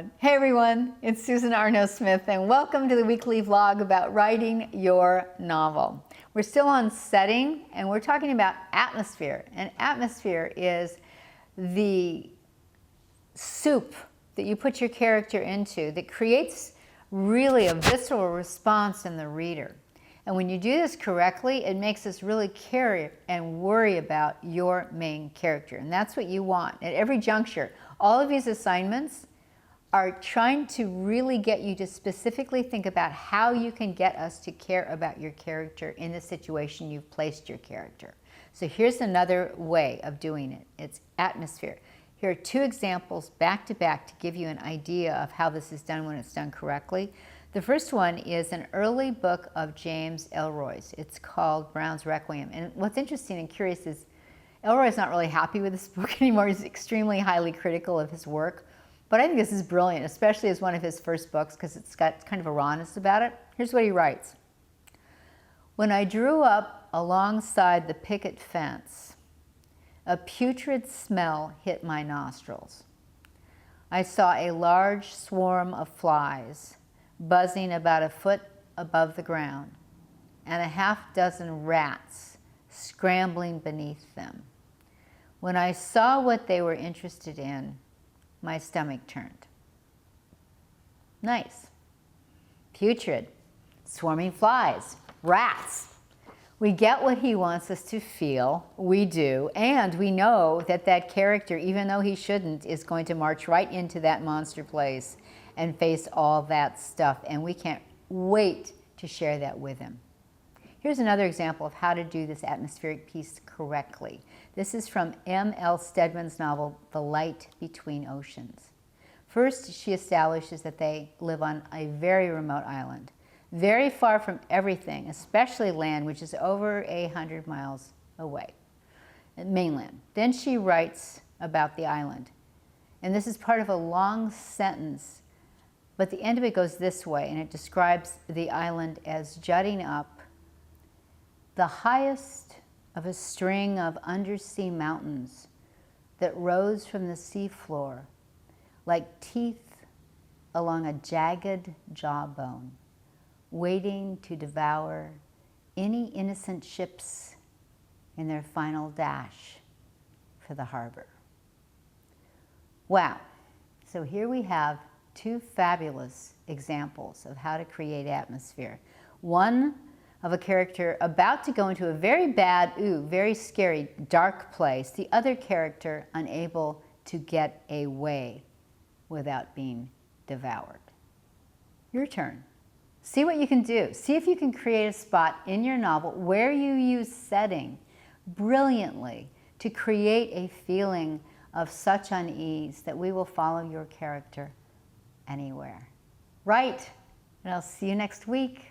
Hey everyone, it's Susan Arno-Smith and welcome to the weekly vlog about writing your novel. We're still on setting and we're talking about atmosphere. And atmosphere is the soup that you put your character into that creates really a visceral response in the reader. And when you do this correctly, it makes us really care and worry about your main character. And that's what you want. At every juncture, all of these assignments are trying to really get you to specifically think about how you can get us to care about your character in the situation you've placed your character. So here's another way of doing it. It's atmosphere. Here are two examples back to back to give you an idea of how this is done when it's done correctly. The first one is an early book of James Ellroy's. It's called Brown's Requiem. And what's interesting and curious is Ellroy's not really happy with this book anymore. He's extremely highly critical of his work. But I think this is brilliant, especially as one of his first books because it's got kind of a rawness about it. Here's what he writes. When I drew up alongside the picket fence, a putrid smell hit my nostrils. I saw a large swarm of flies buzzing about a foot above the ground and a half-dozen rats scrambling beneath them. When I saw what they were interested in, my stomach turned. Nice. Putrid, swarming flies, rats. We get what he wants us to feel, we do, and we know that that character, even though he shouldn't, is going to march right into that monster place and face all that stuff, and we can't wait to share that with him. Here's another example of how to do this atmospheric piece correctly. This is from M.L. Stedman's novel, The Light Between Oceans. First, she establishes that they live on a very remote island, very far from everything, especially land, which is over 100 miles away, mainland. Then she writes about the island. And this is part of a long sentence, but the end of it goes this way, and it describes the island as jutting up the highest of a string of undersea mountains that rose from the seafloor like teeth along a jagged jawbone, waiting to devour any innocent ships in their final dash for the harbor. Wow. So here we have two fabulous examples of how to create atmosphere. One of a character about to go into a very bad, very scary, dark place. The other character unable to get away without being devoured. Your turn. See what you can do. See if you can create a spot in your novel where you use setting brilliantly to create a feeling of such unease that we will follow your character anywhere. Right, and I'll see you next week.